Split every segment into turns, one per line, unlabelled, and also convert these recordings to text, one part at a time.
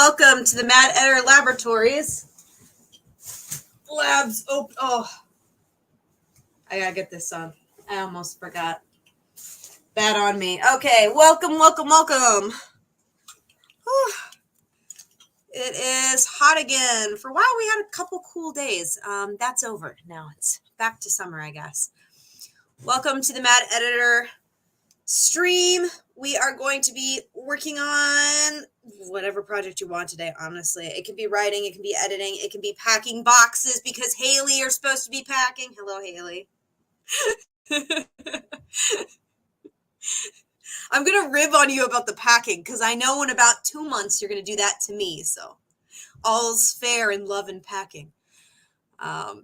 welcome to the Mad Editor Laboratories. Labs open. Oh, I gotta get this on. I almost forgot. Bad on me. Okay, welcome. Whew. It is hot again. For a while, we had a couple cool days. That's over. Now it's back to summer, I guess. Welcome to the Mad Editor stream. We are going to be working on whatever project you want today, honestly. It can be writing, it can be editing, it can be packing boxes because Haley are supposed to be packing. Hello, Haley. I'm going to rib on you about the packing because I know in about 2 months you're going to do that to me. So all's fair in love and packing. Hello.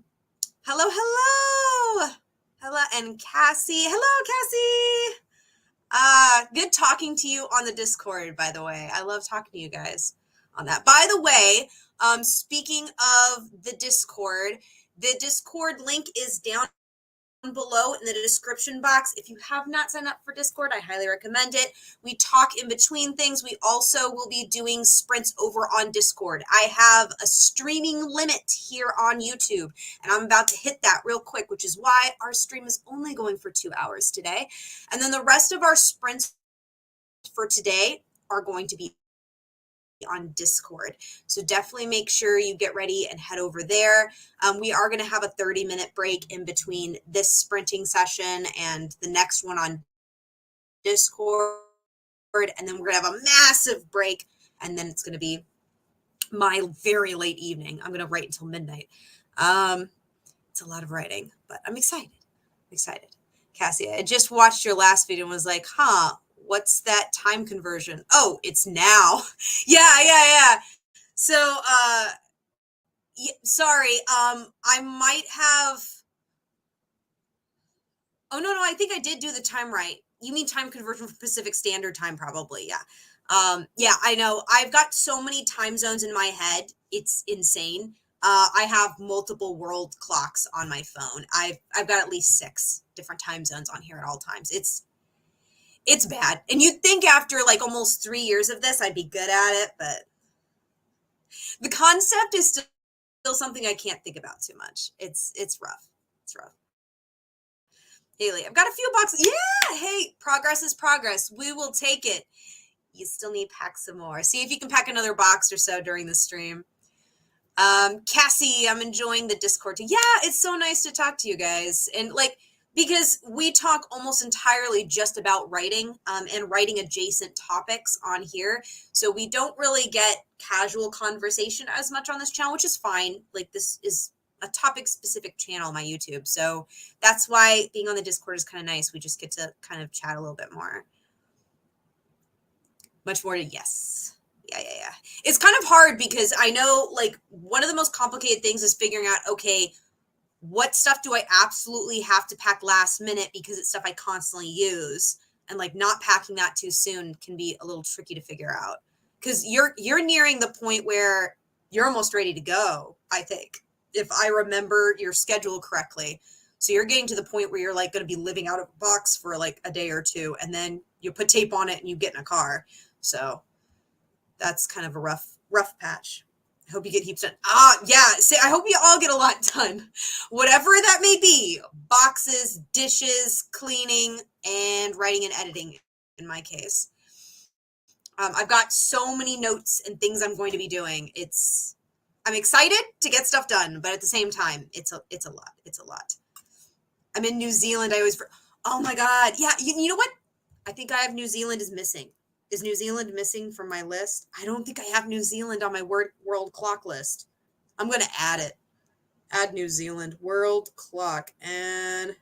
Hello, and Cassie. Hello, Cassie. Good talking to you on the Discord, by the way. I love talking to you guys on that. By the way, speaking of the Discord link is down below in the description box. If you have not signed up for Discord, I highly recommend it. We talk in between things. We also will be doing sprints over on Discord. I have a streaming limit here on YouTube, and I'm about to hit that real quick, which is why our stream is only going for 2 hours today. And then the rest of our sprints for today are going to be on Discord. So definitely make sure you get ready and head over there. We are going to have a 30-minute break in between this sprinting session and the next one on Discord. And then we're going to have a massive break. And then it's going to be my very late evening. I'm going to write until midnight. It's a lot of writing, but I'm excited. Cassie, I just watched your last video and was like, what's that time conversion? Oh, it's now. Yeah. So, sorry. I might have. Oh, no, I think I did do the time right. You mean time conversion from Pacific Standard Time, probably. Yeah. Yeah, I know. I've got so many time zones in my head. It's insane. I have multiple world clocks on my phone. I've got at least 6 different time zones on here at all times. It's bad. And you'd think after like almost 3 years of this, I'd be good at it, but the concept is still something I can't think about too much. It's rough. Haley, I've got a few boxes. Yeah. Hey, progress is progress. We will take it. You still need to pack some more. See if you can pack another box or so during the stream. Cassie, I'm enjoying the Discord too. Yeah, it's so nice to talk to you guys. And because we talk almost entirely just about writing and writing adjacent topics on here. So we don't really get casual conversation as much on this channel, which is fine. Like, this is a topic specific channel on my YouTube. So that's why being on the Discord is kind of nice. We just get to kind of chat a little bit more. Much more to yes. Yeah. It's kind of hard because I know one of the most complicated things is figuring out, okay, what stuff do I absolutely have to pack last minute because it's stuff I constantly use, and not packing that too soon can be a little tricky to figure out because you're nearing the point where you're almost ready to go, I think, if I remember your schedule correctly. So you're getting to the point where you're going to be living out of a box for a day or two, and then you put tape on it and you get in a car. So that's kind of a rough patch. I hope you get heaps done. Yeah. I hope you all get a lot done. Whatever that may be. Boxes, dishes, cleaning, and writing and editing in my case. I've got so many notes and things I'm going to be doing. I'm excited to get stuff done, but at the same time, it's a lot. I'm in New Zealand. Oh my God. Yeah. You know what? I think I have New Zealand is missing. Is New Zealand missing from my list? I don't think I have New Zealand on my world clock list. I'm going to add it. Add New Zealand world clock and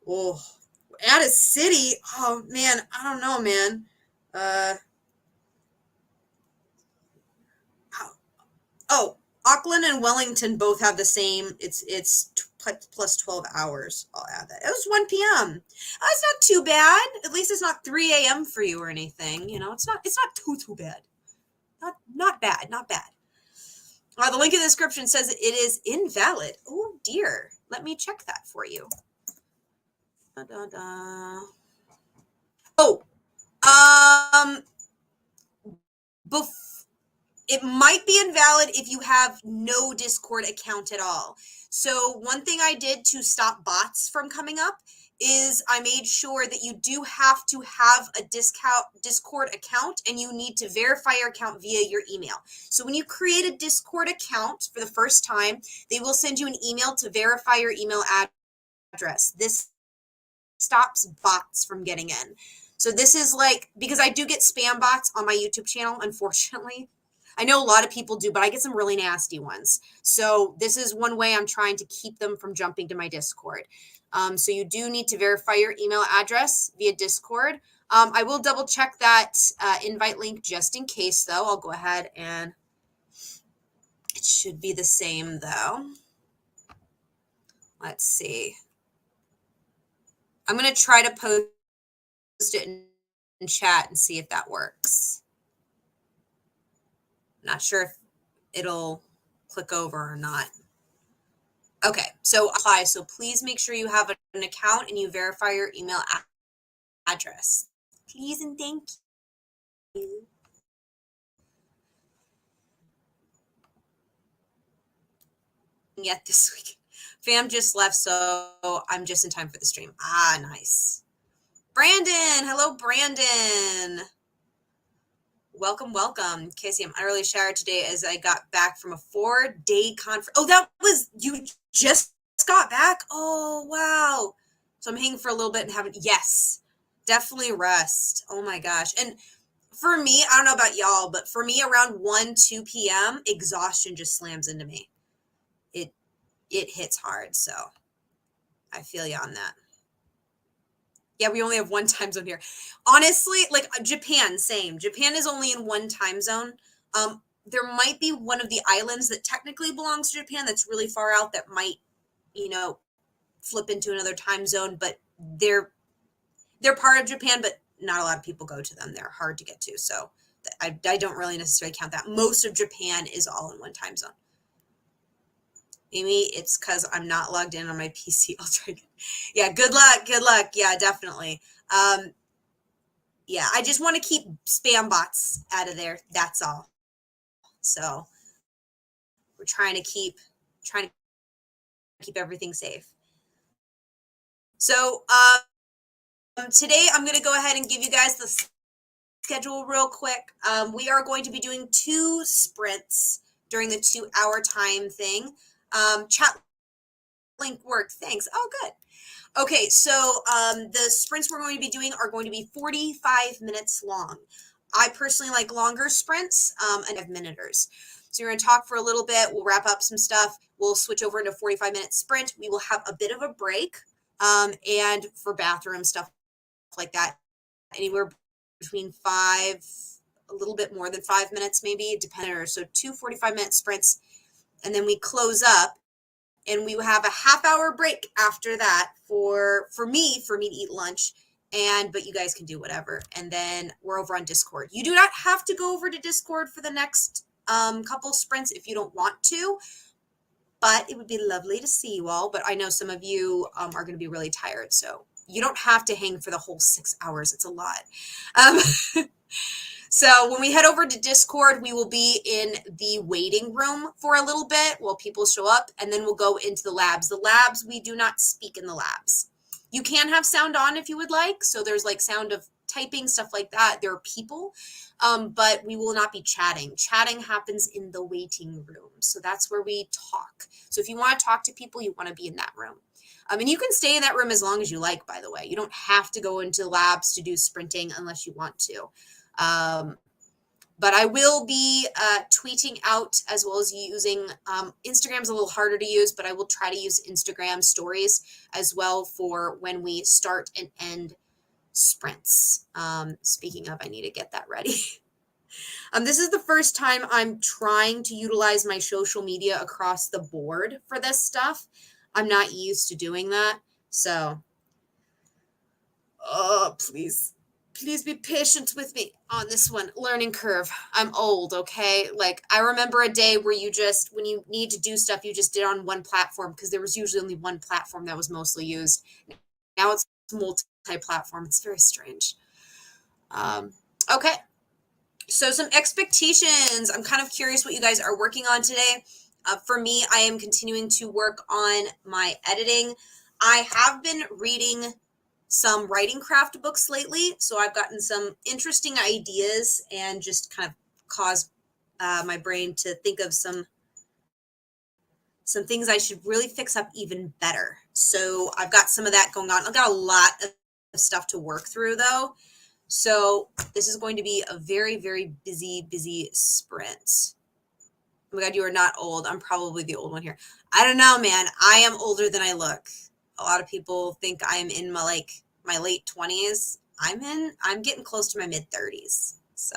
add a city. Oh man, I don't know, man. Auckland and Wellington both have the same. It's plus 12 hours. I'll add that. It was 1 p.m. It's not too bad. At least it's not 3 a.m. for you or anything. It's not too bad. Not bad. The link in the description says it is invalid. Oh dear. Let me check that for you. it might be invalid if you have no Discord account at all. So one thing I did to stop bots from coming up is I made sure that you do have to have a Discord account, and you need to verify your account via your email. So when you create a Discord account for the first time, they will send you an email to verify your email address. This stops bots from getting in. So this is like, because I do get spam bots on my YouTube channel, unfortunately. I know a lot of people do, but I get some really nasty ones. So this is one way I'm trying to keep them from jumping to my Discord. So you do need to verify your email address via Discord. I will double check that invite link just in case, though. I'll go ahead and it should be the same, though. Let's see. I'm going to try to post it in chat and see if that works. Not sure if it'll click over or not. Okay, so apply. So please make sure you have an account and you verify your email address. Please and thank you. Yet this week. Fam just left, so I'm just in time for the stream. Ah, nice. Brandon, hello, Brandon. Welcome, welcome. Casey, I'm utterly shattered today as I got back from a 4-day conference. Oh, that was, you just got back? Oh, wow. So I'm hanging for a little bit and haven't, yes, definitely rest. Oh my gosh. And for me, I don't know about y'all, but for me around 1, 2 p.m., exhaustion just slams into me. It hits hard, so I feel you on that. Yeah, we only have one time zone here. Honestly, like Japan, same. Japan is only in one time zone. There might be one of the islands that technically belongs to Japan that's really far out that might, flip into another time zone, but they're part of Japan, but not a lot of people go to them. They're hard to get to, so I don't really necessarily count that. Most of Japan is all in one time zone. Amy, it's because I'm not logged in on my PC. I'll try again. Yeah, good luck. Good luck. Yeah, definitely. Yeah, I just want to keep spam bots out of there. That's all. So we're trying to keep everything safe. So today I'm going to go ahead and give you guys the schedule real quick. We are going to be doing 2 sprints during the 2-hour time thing. Chat link worked. Thanks. Oh, good. Okay, so the sprints we're going to be doing are going to be 45 minutes long. I personally like longer sprints and 5-minuters. So you're going to talk for a little bit. We'll wrap up some stuff. We'll switch over into a 45-minute sprint. We will have a bit of a break and for bathroom stuff like that, anywhere between 5, a little bit more than 5 minutes maybe, depending. So 2 45-minute sprints, and then we close up. And we will have a half-hour break after that for me to eat lunch, but you guys can do whatever. And then we're over on Discord. You do not have to go over to Discord for the next couple sprints if you don't want to, but it would be lovely to see you all. But I know some of you are going to be really tired, so you don't have to hang for the whole 6 hours. It's a lot. So when we head over to Discord, we will be in the waiting room for a little bit while people show up, and then we'll go into the labs. The labs, we do not speak in the labs. You can have sound on if you would like. So there's like sound of typing, stuff like that. There are people, but we will not be chatting. Chatting happens in the waiting room. So that's where we talk. So if you want to talk to people, you want to be in that room. And you can stay in that room as long as you like, by the way. You don't have to go into labs to do sprinting unless you want to. But I will be tweeting out as well as using Instagram's a little harder to use, but I will try to use Instagram stories as well for when we start and end sprints. Speaking of, I need to get that ready. This is the first time I'm trying to utilize my social media across the board for this stuff. I'm not used to doing that. So, please be patient with me on this one. Learning curve. I'm old, okay? Like, I remember a day where when you need to do stuff, you just did on one platform because there was usually only one platform that was mostly used. Now it's multi-platform. It's very strange. Okay. So some expectations. I'm kind of curious what you guys are working on today. For me, I am continuing to work on my editing. I have been reading some writing craft books lately, so I've gotten some interesting ideas and just kind of caused my brain to think of some things I should really fix up even better. So I've got some of that going on. I've got a lot of stuff to work through though. So this is going to be a very, very busy sprint. Oh my God, you are not old. I'm probably the old one here. I don't know, man. I am older than I look. A lot of people think I'm in my late 20s. I'm getting close to my mid 30s. So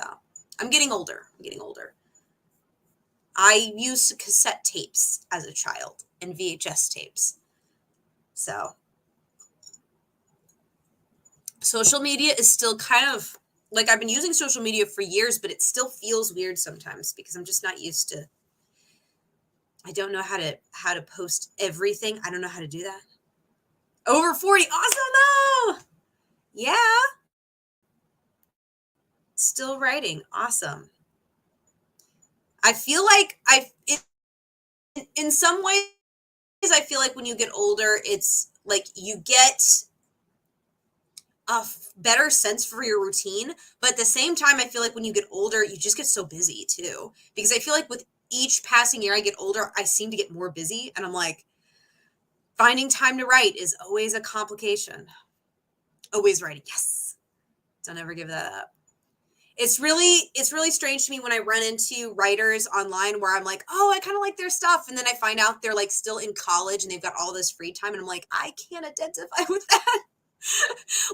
I'm getting older. I used cassette tapes as a child and VHS tapes. So social media is still kind of like, I've been using social media for years, but it still feels weird sometimes because I'm just not used to. I don't know how to post everything. I don't know how to do that. Over 40. Awesome though. Yeah. Still writing. Awesome. I feel like in some ways, I feel like when you get older, it's like you get a better sense for your routine. But at the same time, I feel like when you get older, you just get so busy too. Because I feel like with each passing year I get older, I seem to get more busy. And I'm like, finding time to write is always a complication. Always writing. Yes. Don't ever give that up. It's really strange to me when I run into writers online where I'm like, oh, I kind of like their stuff. And then I find out they're like still in college and they've got all this free time. And I'm like, I can't identify with that.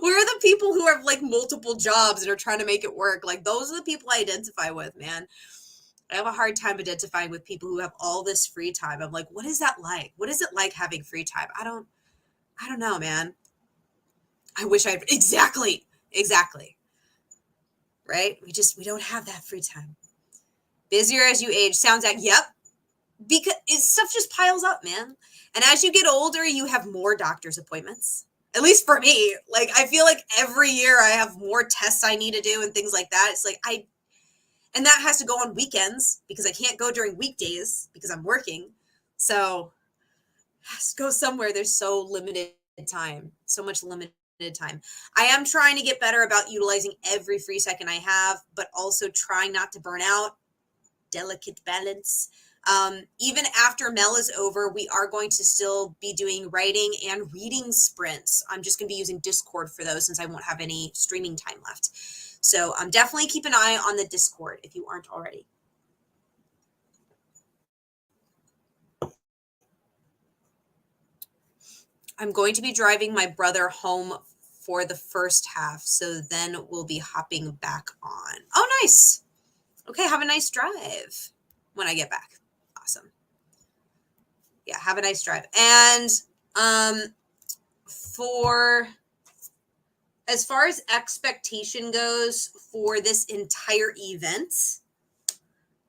Where are the people who have like multiple jobs and are trying to make it work? Like those are the people I identify with, man. I have a hard time identifying with people who have all this free time. I'm like, what is that like? What is it like having free time? I don't know, man. I wish I'd exactly. Right? We don't have that free time. Busier as you age. Sounds like, yep. Because stuff just piles up, man. And as you get older, you have more doctor's appointments. At least for me. Like, I feel like every year I have more tests I need to do and things like that. It's like, and that has to go on weekends because I can't go during weekdays because I'm working. So, has to go somewhere. There's so limited time, so much limited time. I am trying to get better about utilizing every free second I have, but also trying not to burn out. Delicate balance. Even after M.E.L is over, we are going to still be doing writing and reading sprints. I'm just going to be using Discord for those since I won't have any streaming time left. So definitely keep an eye on the Discord if you aren't already. I'm going to be driving my brother home for the first half, so then we'll be hopping back on. Oh, nice. Okay, have a nice drive when I get back. Awesome. Yeah, have a nice drive. And for as far as expectation goes for this entire event,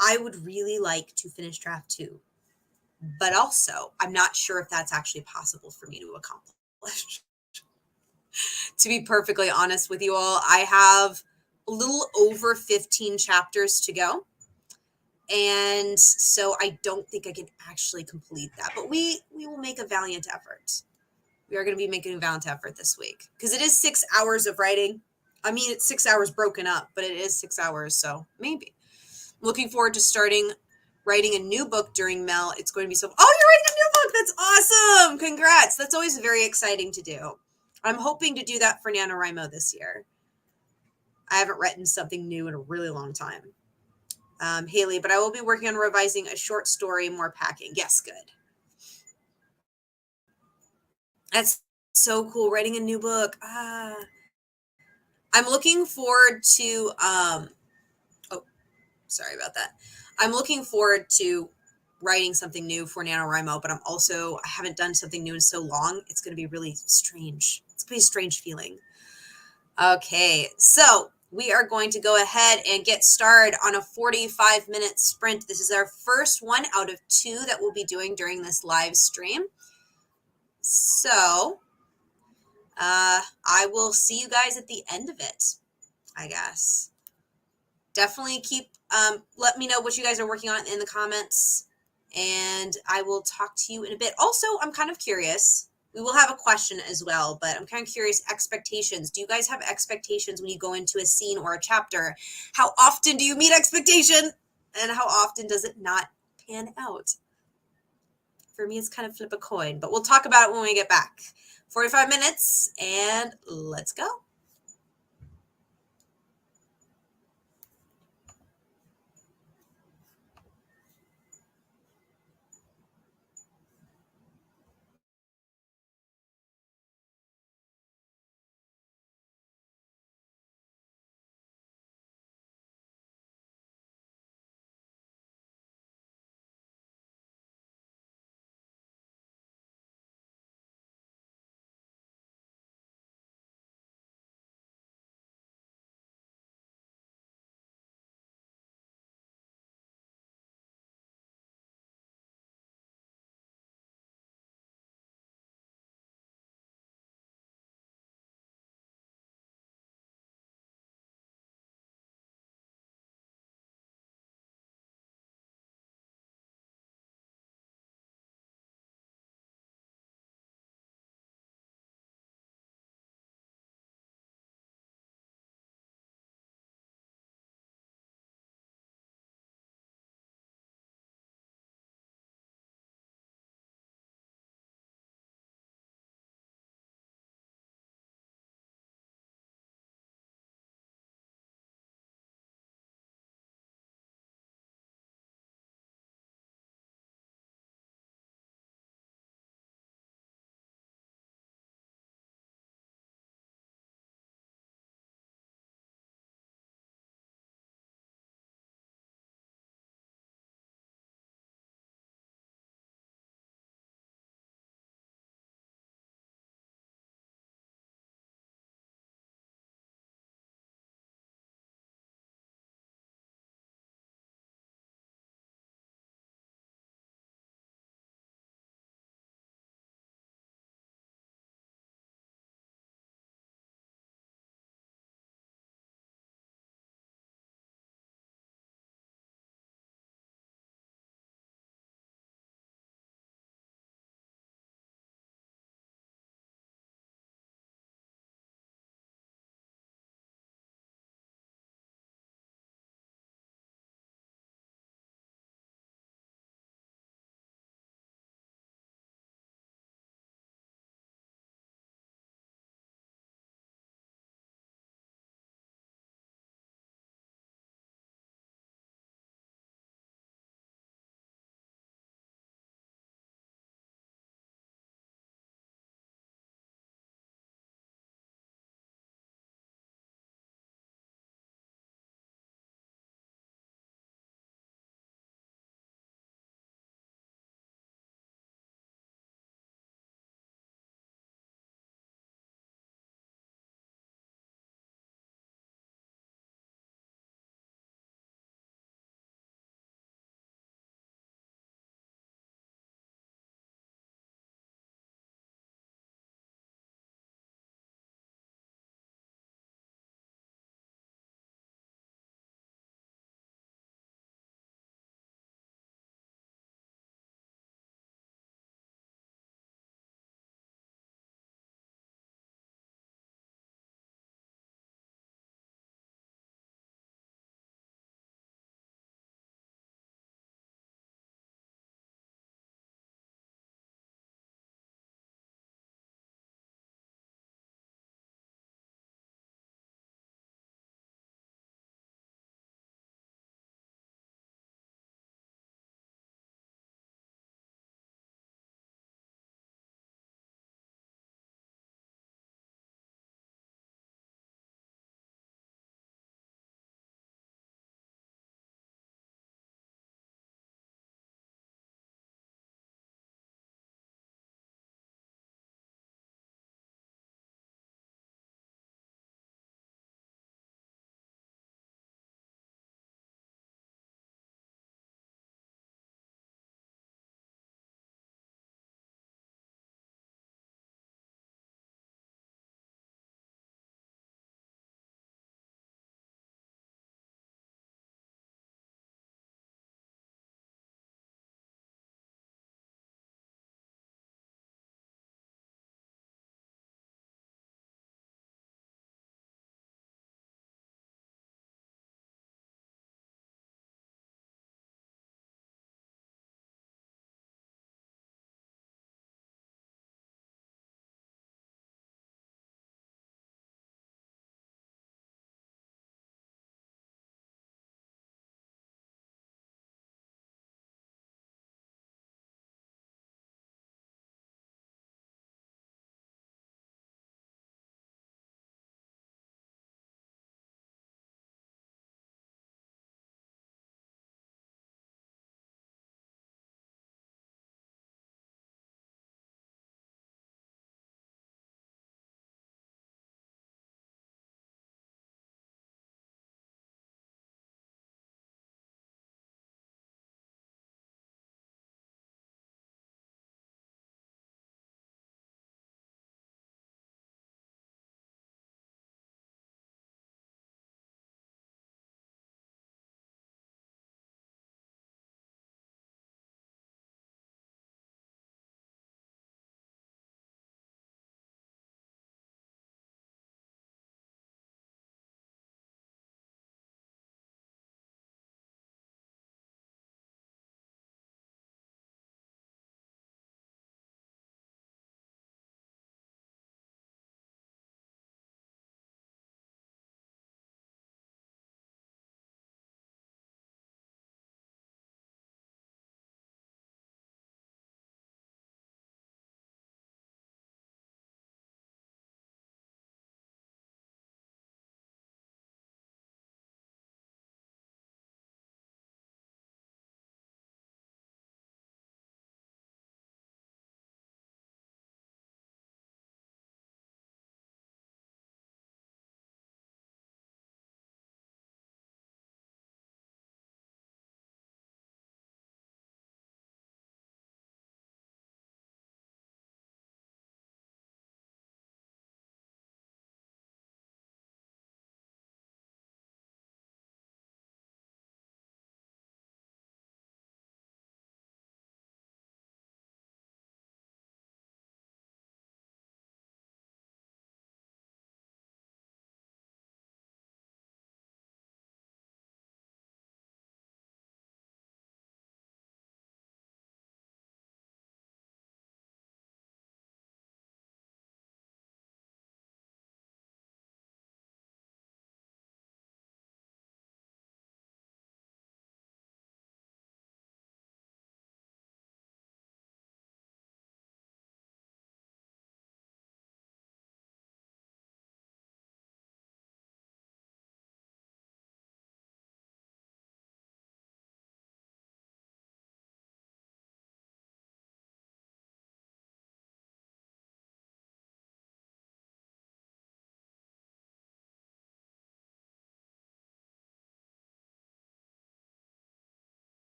I would really like to finish draft 2. But also, I'm not sure if that's actually possible for me to accomplish. To be perfectly honest with you all, I have a little over 15 chapters to go. And so I don't think I can actually complete that. But we will make a valiant effort. We are going to be making a valiant effort this week. Because it is 6 hours of writing. I mean, it's 6 hours broken up, but it is 6 hours. So maybe. Looking forward to starting writing a new book during M.E.L. It's going to be so... Oh, you're writing a new book! That's awesome! Congrats! That's always very exciting to do. I'm hoping to do that for NaNoWriMo this year. I haven't written something new in a really long time. Haley, but I will be working on revising a short story, more packing. Yes, good. That's so cool. Writing a new book. I'm looking forward to... sorry about that. I'm looking forward to writing something new for NaNoWriMo, but I haven't done something new in so long. It's going to be really strange. It's going to be a strange feeling. Okay, so we are going to go ahead and get started on a 45-minute sprint. This is our first one out of 2 that we'll be doing during this live stream. So I will see you guys at the end of it, I guess. definitely keep, let me know what you guys are working on in the comments, and I will talk to you in a bit. Also, I'm kind of curious. We will have a question as well, but I'm kind of curious, expectations. Do you guys have expectations when you go into a scene or a chapter? How often do you meet expectation? And how often does it not pan out? For me, it's kind of flip a coin, but we'll talk about it when we get back. 45 minutes, and let's go.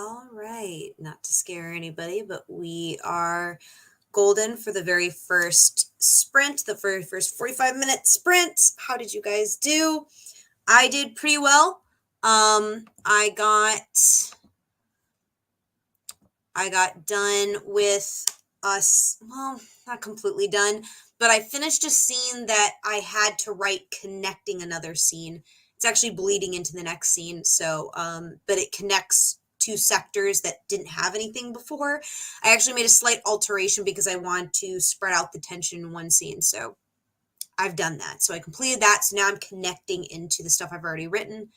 All right, not to scare anybody, but we are golden for the very first sprint, the very first 45-minute sprint. How did you guys do? I did pretty well. I got done with us, well, not completely done, but I finished a scene that I had to write connecting another scene. It's actually bleeding into the next scene, so, but it connects two sectors that didn't have anything before. I actually made a slight alteration because I want to spread out the tension in one scene, so I've done that. So I completed that, so now I'm connecting into the stuff I've already written.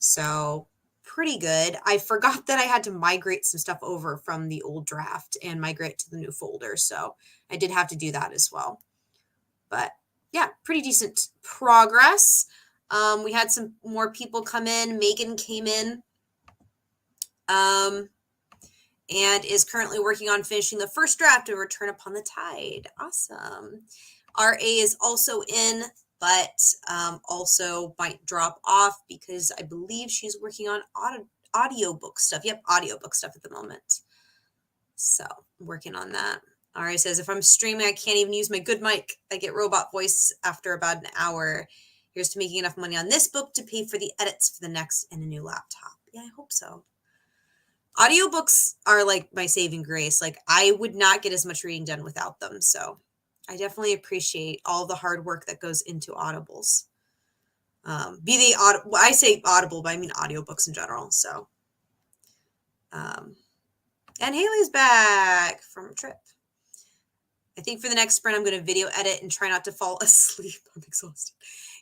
So pretty good. I forgot that I had to migrate some stuff over from the old draft and migrate to the new folder. So I did have to do that as well. But yeah, pretty decent progress. We had some more people come in. Megan came in and is currently working on finishing the first draft of Return Upon the Tide. Awesome. RA is also in, but also might drop off because I believe she's working on audiobook stuff. Yep, audiobook stuff at the moment. So I'm working on that. RA says, if I'm streaming, I can't even use my good mic. I get robot voice after about an hour. Here's to making enough money on this book to pay for the edits for the next and a new laptop. Yeah, I hope so. Audiobooks are like my saving grace. Like I would not get as much reading done without them. So I definitely appreciate all the hard work that goes into audibles. I say audible, but I mean audiobooks in general. So, and Haley's back from a trip. I think for the next sprint, I'm going to video edit and try not to fall asleep. I'm exhausted.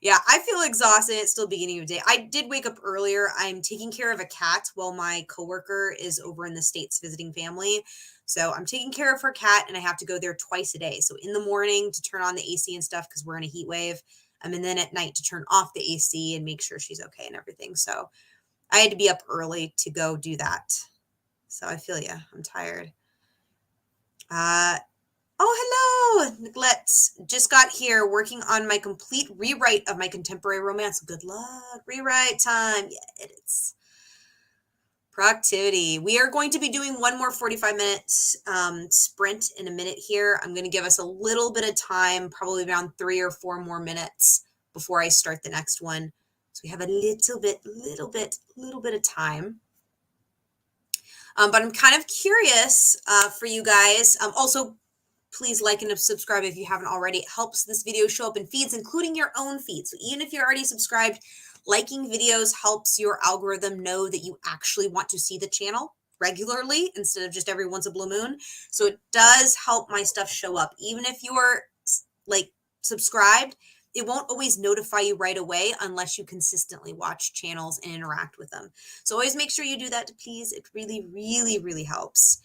Yeah, I feel exhausted. It's still beginning of the day. I did wake up earlier. I'm taking care of a cat while my coworker is over in the States visiting family. So I'm taking care of her cat and I have to go there twice a day. So in the morning to turn on the AC and stuff because we're in a heat wave. And then at night to turn off the AC and make sure she's okay and everything. So I had to be up early to go do that. So I feel ya. I'm tired. Oh, hello! Nicolette just got here working on my complete rewrite of my contemporary romance. Good luck. Rewrite time. Yeah, it is. Productivity. We are going to be doing one more 45-minute sprint in a minute here. I'm going to give us a little bit of time, probably around 3 or 4 more minutes before I start the next one. So we have a little bit of time. But I'm kind of curious for you guys. Also, please like and subscribe if you haven't already. It helps this video show up in feeds, including your own feeds. So even if you're already subscribed, liking videos helps your algorithm know that you actually want to see the channel regularly instead of just every once a blue moon. So it does help my stuff show up. Even if you're like subscribed, it won't always notify you right away unless you consistently watch channels and interact with them. So always make sure you do that, please. It really helps.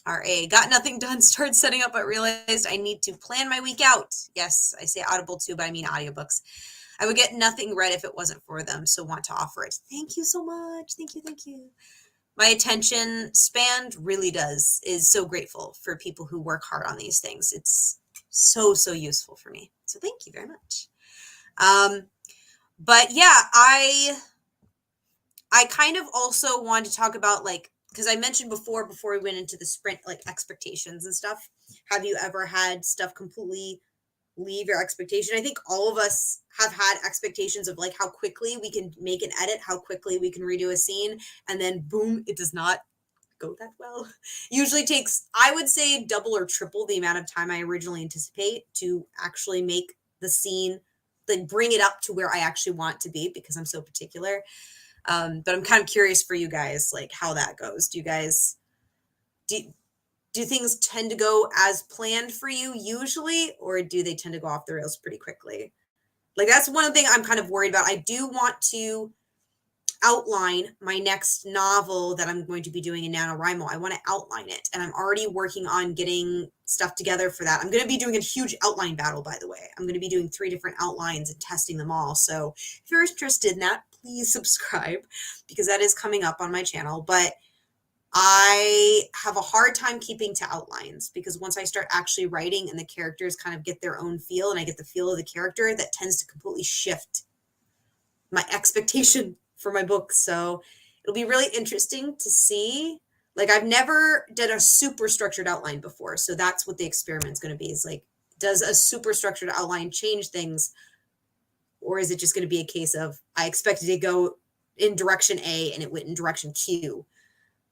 RA, got nothing done, started setting up, but realized I need to plan my week out. Yes, I say Audible too, but I mean audiobooks. I would get nothing read if it wasn't for them, so want to offer it. Thank you so much. Thank you. My attention span really is so grateful for people who work hard on these things. It's so useful for me. So thank you very much. But yeah, I kind of also wanted to talk about like, because I mentioned before we went into the sprint, like expectations and stuff. Have you ever had stuff completely leave your expectation? I think all of us have had expectations of like how quickly we can make an edit, how quickly we can redo a scene, and then boom, it does not go that well. Usually takes, I would say, double or triple the amount of time I originally anticipate to actually make the scene, like bring it up to where I actually want to be because I'm so particular. But I'm kind of curious for you guys, like how that goes. Do you guys, do things tend to go as planned for you usually, or do they tend to go off the rails pretty quickly? Like that's one thing I'm kind of worried about. I do want to outline my next novel that I'm going to be doing in NaNoWriMo. I want to outline it, and I'm already working on getting stuff together for that. I'm going to be doing a huge outline battle, by the way. I'm going to be doing 3 different outlines and testing them all. So if you're interested in that, please subscribe because that is coming up on my channel. But I have a hard time keeping to outlines because once I start actually writing and the characters kind of get their own feel and I get the feel of the character, that tends to completely shift my expectation for my book. So It'll be really interesting to see. Like, I've never done a super structured outline before. So that's what the experiment's going to be, is like, does a super structured outline change things? Or is it just going to be a case of, I expected to go in direction A and it went in direction Q?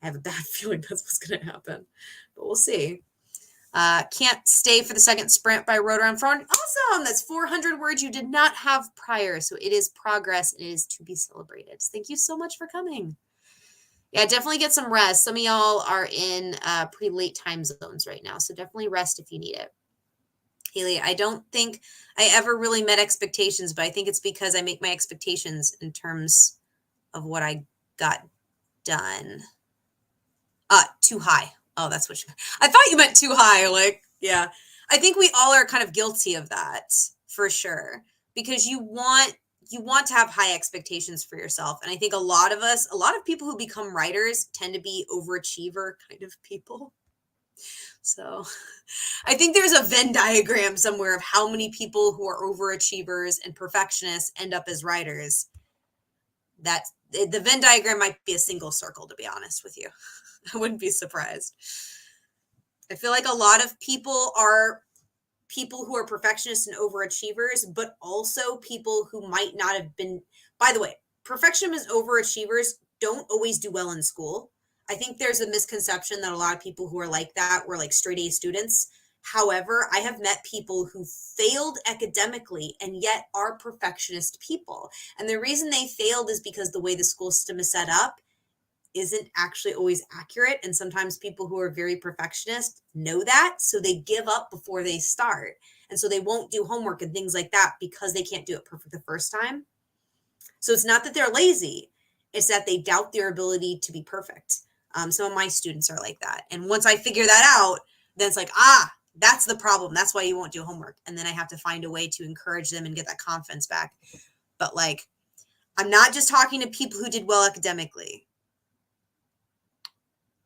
I have a bad feeling that's what's going to happen, but we'll see. Can't stay for the second sprint by Road Around Front. Awesome. That's 400 words you did not have prior. So it is progress. It is to be celebrated. Thank you so much for coming. Yeah, definitely get some rest. Some of y'all are in pretty late time zones right now. So definitely rest if you need it. Haley, I don't think I ever really met expectations, but I think it's because I make my expectations in terms of what I got done. Too high. Oh, that's what I thought you meant too high. Like, yeah. I think we all are kind of guilty of that for sure, because you want to have high expectations for yourself. And I think a lot of people who become writers tend to be overachiever kind of people. So I think there's a Venn diagram somewhere of how many people who are overachievers and perfectionists end up as writers. That the Venn diagram might be a single circle, to be honest with you. I wouldn't be surprised. I feel like a lot of people are people who are perfectionists and overachievers, but also people who might not have been. By the way, perfectionists and overachievers don't always do well in school. I think there's a misconception that a lot of people who are like that were like straight A students. However, I have met people who failed academically and yet are perfectionist people. And the reason they failed is because the way the school system is set up isn't actually always accurate. And sometimes people who are very perfectionist know that, so they give up before they start. And so they won't do homework and things like that because they can't do it perfect the first time. So it's not that they're lazy, it's that they doubt their ability to be perfect. Some of my students are like that. And once I figure that out, then it's like, that's the problem. That's why you won't do homework. And then I have to find a way to encourage them and get that confidence back. But like, I'm not just talking to people who did well academically.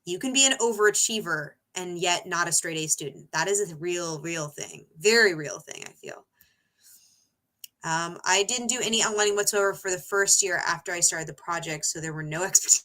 You can be an overachiever and yet not a straight A student. That is a real thing. Very real thing, I feel. I didn't do any outlining whatsoever for the first year after I started the project, so there were no expectations.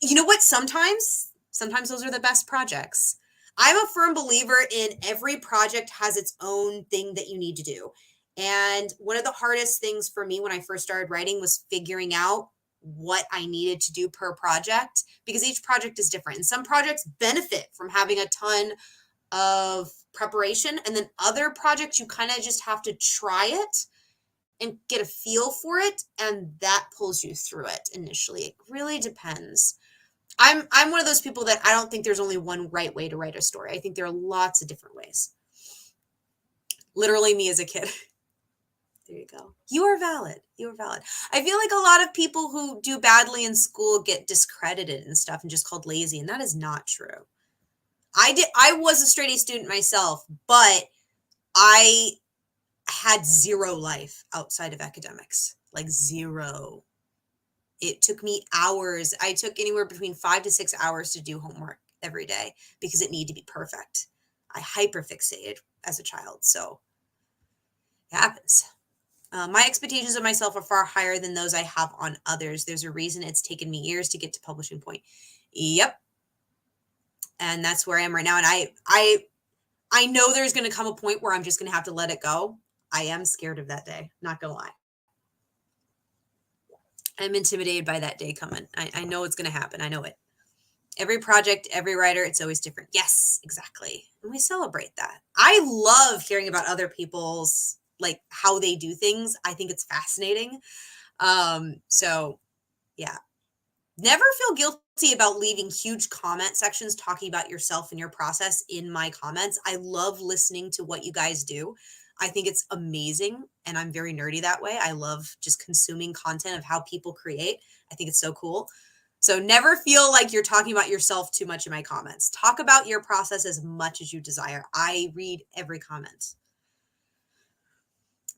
You know what? Sometimes those are the best projects. I'm a firm believer in every project has its own thing that you need to do. And one of the hardest things for me when I first started writing was figuring out what I needed to do per project, because each project is different. And some projects benefit from having a ton of preparation. And then other projects, you kind of just have to try it and get a feel for it. And that pulls you through it initially. It really depends. I'm one of those people that I don't think there's only one right way to write a story. I think there are lots of different ways. Literally me as a kid. There you go. You are valid. You are valid. I feel like a lot of people who do badly in school get discredited and stuff and just called lazy, and that is not true. I was a straight A student myself, but I had zero life outside of academics, like zero. It took me hours. I took anywhere between 5 to 6 hours to do homework every day because it needed to be perfect. I hyperfixated as a child, so it happens. My expectations of myself are far higher than those I have on others. There's a reason it's taken me years to get to publishing point. Yep. And that's where I am right now. And I know there's going to come a point where I'm just going to have to let it go. I am scared of that day. Not going to lie. I'm intimidated by that day coming. I know it's going to happen. I know it. Every project, every writer, it's always different. Yes, exactly. And we celebrate that. I love hearing about other people's, like, how they do things. I think it's fascinating. So yeah, never feel guilty about leaving huge comment sections talking about yourself and your process in my comments. I love listening to what you guys do. I think it's amazing. And I'm very nerdy that way. I love just consuming content of how people create. I think it's so cool. So never feel like you're talking about yourself too much in my comments. Talk about your process as much as you desire. I read every comment.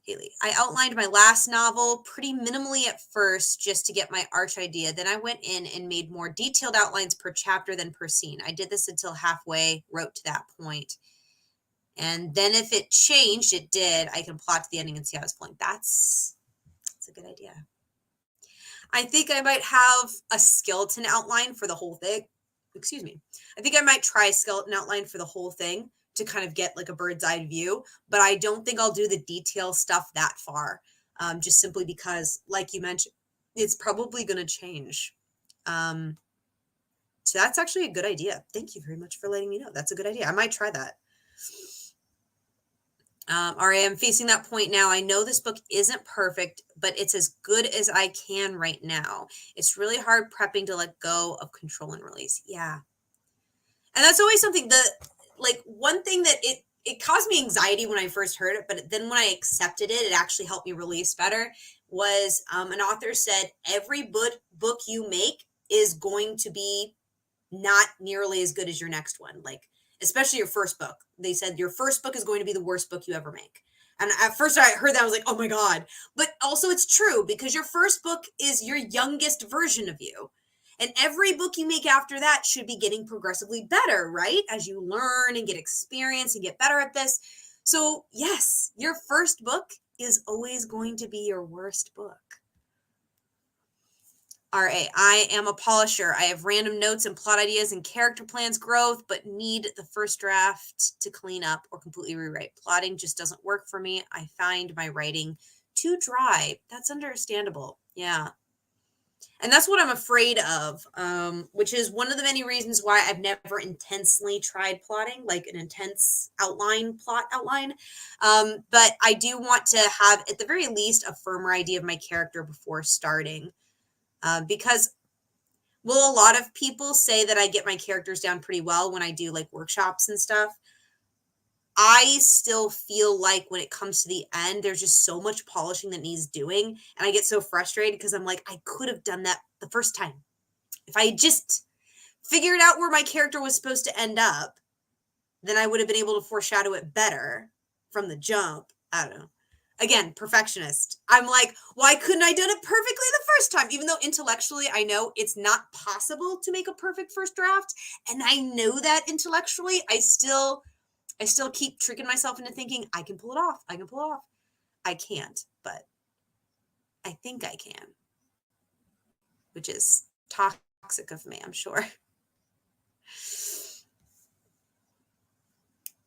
Haley, I outlined my last novel pretty minimally at first just to get my arch idea. Then I went in and made more detailed outlines per chapter than per scene. I did this until halfway, wrote to that point. And then if it changed, it did. I can plot to the ending and see how it's flowing. That's a good idea. I think I might have a skeleton outline for the whole thing. Excuse me. I think I might try a skeleton outline for the whole thing to kind of get like a bird's eye view, but I don't think I'll do the detail stuff that far. Just simply because, like you mentioned, it's probably going to change. Um, so that's actually a good idea. Thank you very much for letting me know. That's a good idea. I might try that. All right, I'm facing that point now. I know this book isn't perfect, but it's as good as I can right now. It's really hard prepping to let go of control and release. Yeah. And that's always something that, like, one thing that it caused me anxiety when I first heard it, but then when I accepted it, it actually helped me release better. Was an author said, every book you make is going to be not nearly as good as your next one. Like, especially your first book. They said your first book is going to be the worst book you ever make. And at first I heard that, I was like, oh my God. But also it's true because your first book is your youngest version of you. And every book you make after that should be getting progressively better, right? As you learn and get experience and get better at this. So yes, your first book is always going to be your worst book. RA, I am a polisher. I have random notes and plot ideas and character plans growth, but need the first draft to clean up or completely rewrite. Plotting just doesn't work for me. I find my writing too dry. That's understandable. Yeah. And that's what I'm afraid of, which is one of the many reasons why I've never intensely tried plotting, like an intense plot outline. But I do want to have, at the very least, a firmer idea of my character before starting. Because a lot of people say that I get my characters down pretty well when I do like workshops and stuff. I still feel like when it comes to the end, there's just so much polishing that needs doing. And I get so frustrated because I'm like, I could have done that the first time. If I just figured out where my character was supposed to end up, then I would have been able to foreshadow it better from the jump. I don't know. Again, perfectionist. I'm like, why couldn't I done it perfectly the first time? Even though intellectually I know it's not possible to make a perfect first draft, and I know that intellectually, I still keep tricking myself into thinking I can pull it off. I can pull it off. I can't, but I think I can, which is toxic of me, I'm sure.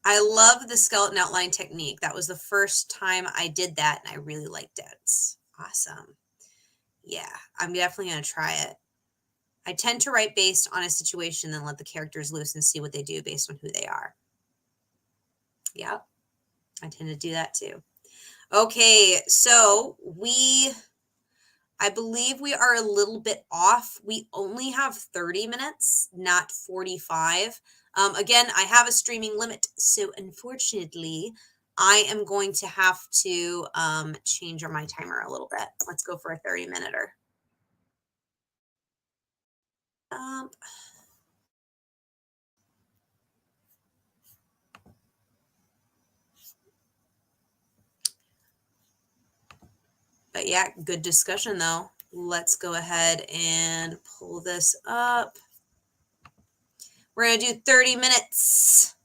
I love the skeleton outline technique. That was the first time I did that, and I really liked it. It's awesome. Yeah, I'm definitely going to try it. I tend to write based on a situation, then let the characters loose and see what they do based on who they are. Yep, I tend to do that too. Okay, so I believe we are a little bit off. We only have 30 minutes, not 45. Again, I have a streaming limit, so unfortunately, I am going to have to change my timer a little bit. Let's go for a 30-minute-er. But yeah, good discussion though. Let's go ahead and pull this up. We're going to do 30 minutes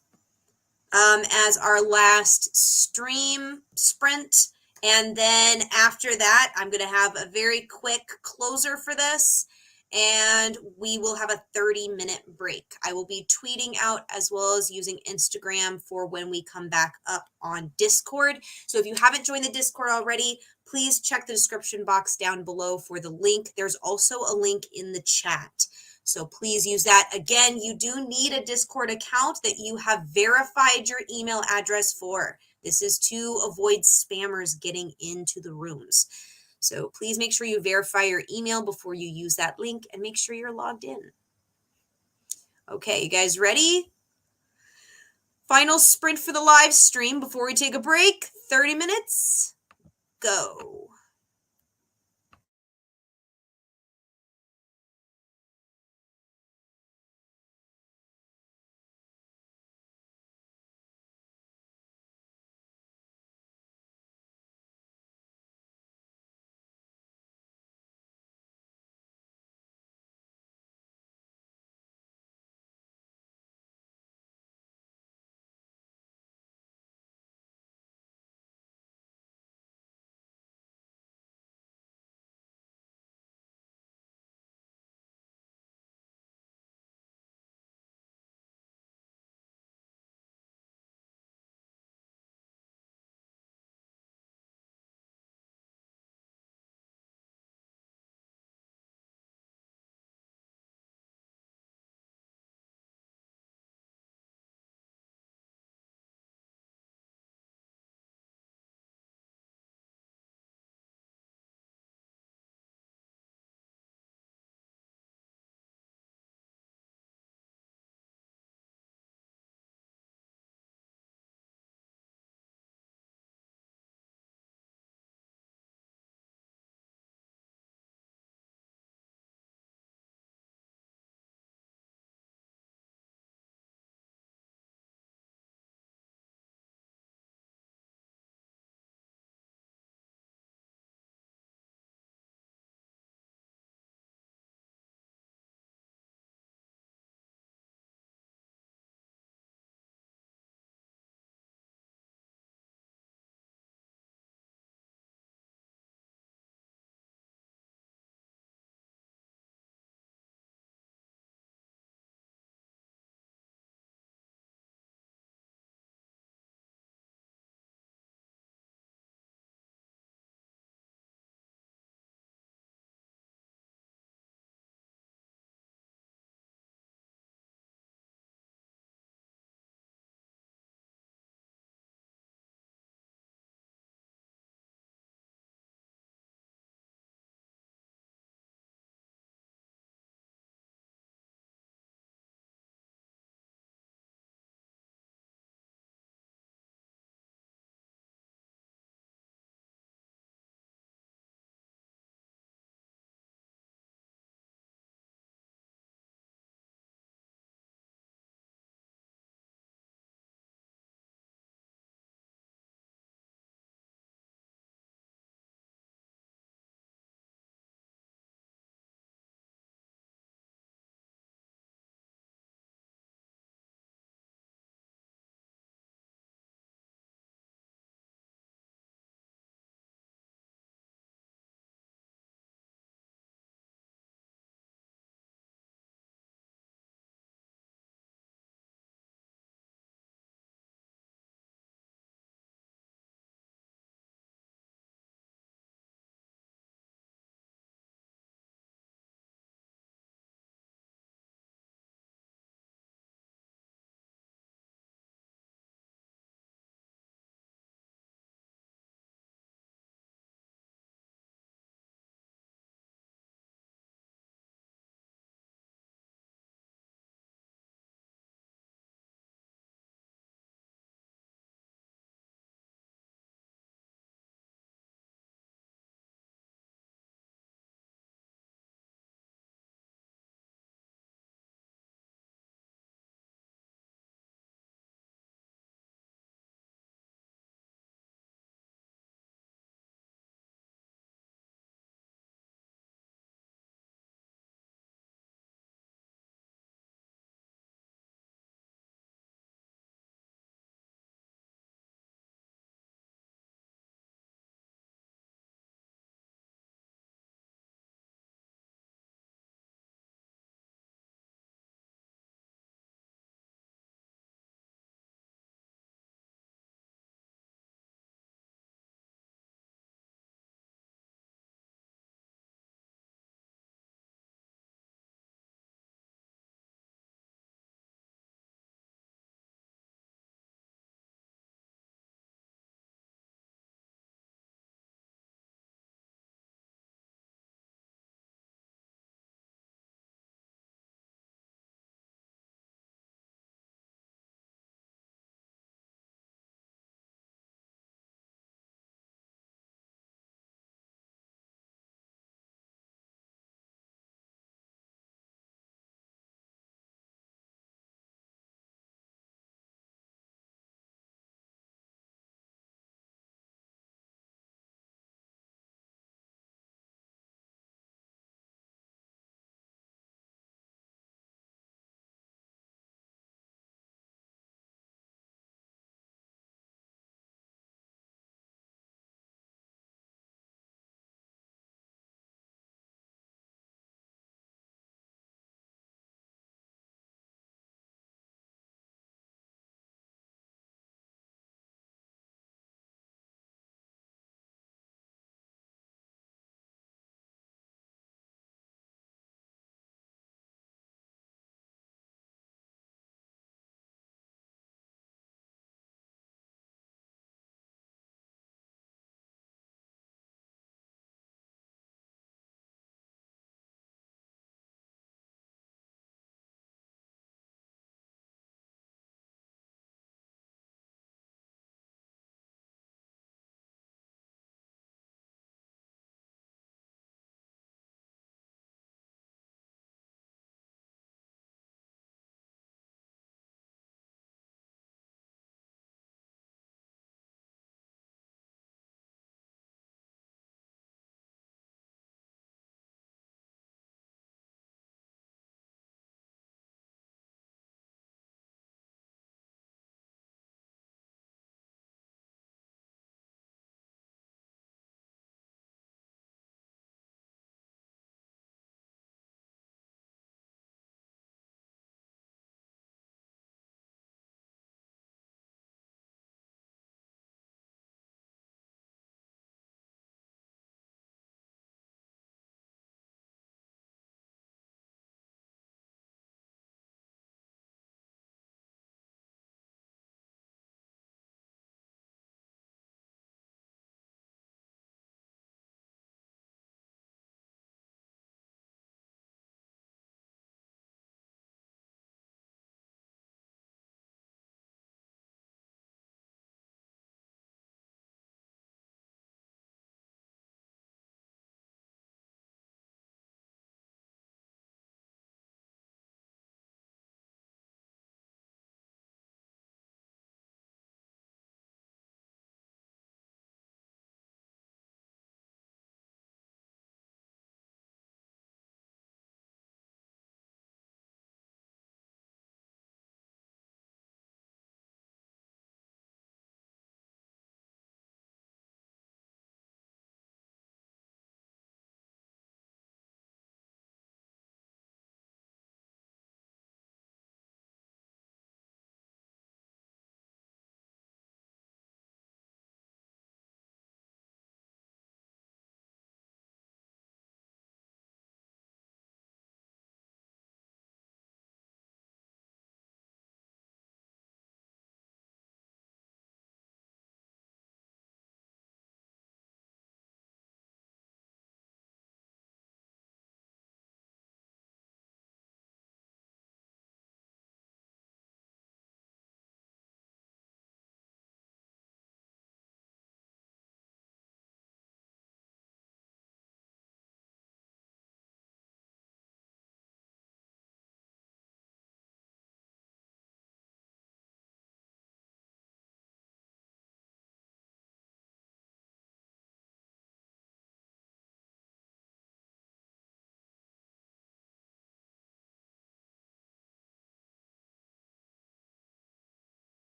as our last stream sprint. And then after that, I'm going to have a very quick closer for this. And we will have a 30-minute break. I will be tweeting out as well as using Instagram for when we come back up on Discord. So if you haven't joined the Discord already, please check the description box down below for the link. There's also a link in the chat. So please use that. Again, you do need a Discord account that you have verified your email address for. This is to avoid spammers getting into the rooms. So please make sure you verify your email before you use that link and make sure you're logged in. Okay, you guys ready? Final sprint for the live stream before we take a break. 30 minutes. Go.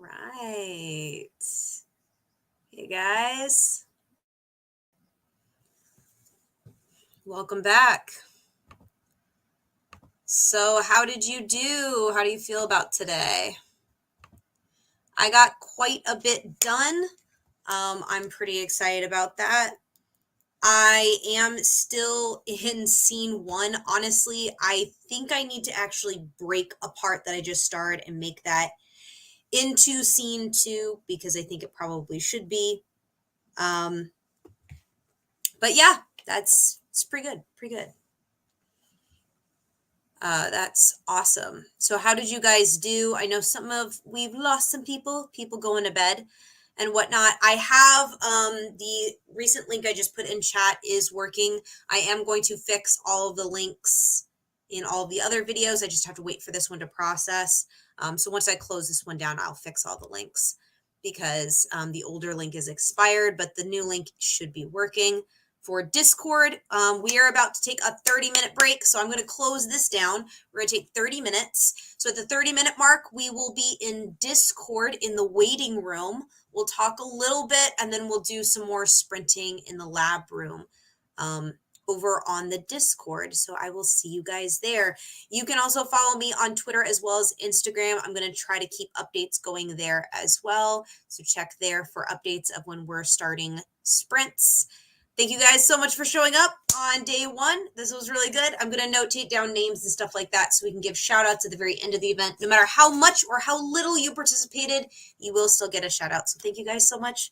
right. Hey guys. Welcome back. So how did you do? How do you feel about today? I got quite a bit done. I'm pretty excited about that. I am still in scene 1. Honestly, I think I need to actually break a part that I just started and make that into scene 2 because I think it probably should be. But yeah, it's pretty good. Pretty good. That's awesome. So how did you guys do? I know we've lost some people going to bed and whatnot. I have the recent link I just put in chat is working. I am going to fix all of the links in all of the other videos. I just have to wait for this one to process. So once I close this one down, I'll fix all the links because the older link is expired, but the new link should be working. For Discord, we are about to take a 30-minute break, so I'm going to close this down. We're going to take 30 minutes. So at the 30-minute mark, we will be in Discord in the waiting room. We'll talk a little bit, and then we'll do some more sprinting in the lab room over on the Discord. So I will see you guys there. You can also follow me on Twitter as well as Instagram. I'm going to try to keep updates going there as well. So check there for updates of when we're starting sprints. Thank you guys so much for showing up on day 1. This was really good. I'm going to notate down names and stuff like that so we can give shout outs at the very end of the event. No matter how much or how little you participated, you will still get a shout out. So thank you guys so much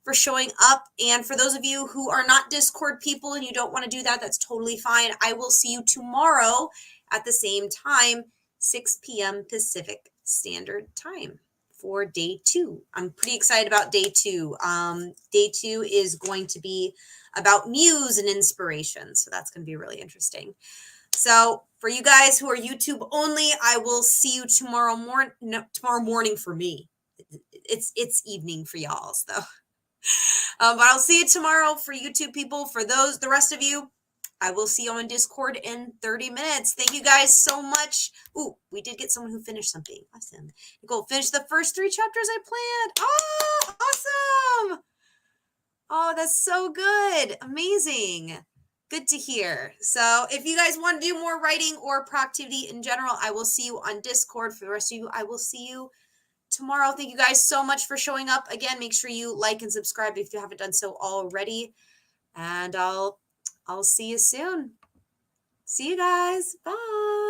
for showing up. And for those of you who are not Discord people and you don't want to do that, that's totally fine. I will see you tomorrow at the same time, 6 p.m. Pacific Standard Time. For day 2. I'm pretty excited about day 2. Day 2 is going to be about muse and inspiration. So that's going to be really interesting. So for you guys who are YouTube only, I will see you tomorrow morning. No, tomorrow morning for me. It's evening for y'all. So, but I'll see you tomorrow for YouTube people. For the rest of you, I will see you on Discord in 30 minutes. Thank you guys so much. Ooh, we did get someone who finished something. Awesome. Nicole, finish the first 3 chapters I planned. Oh, awesome. Oh, that's so good. Amazing. Good to hear. So if you guys want to do more writing or productivity in general, I will see you on Discord. For the rest of you, I will see you tomorrow. Thank you guys so much for showing up. Again, make sure you like and subscribe if you haven't done so already. And I'll see you soon. See you guys. Bye.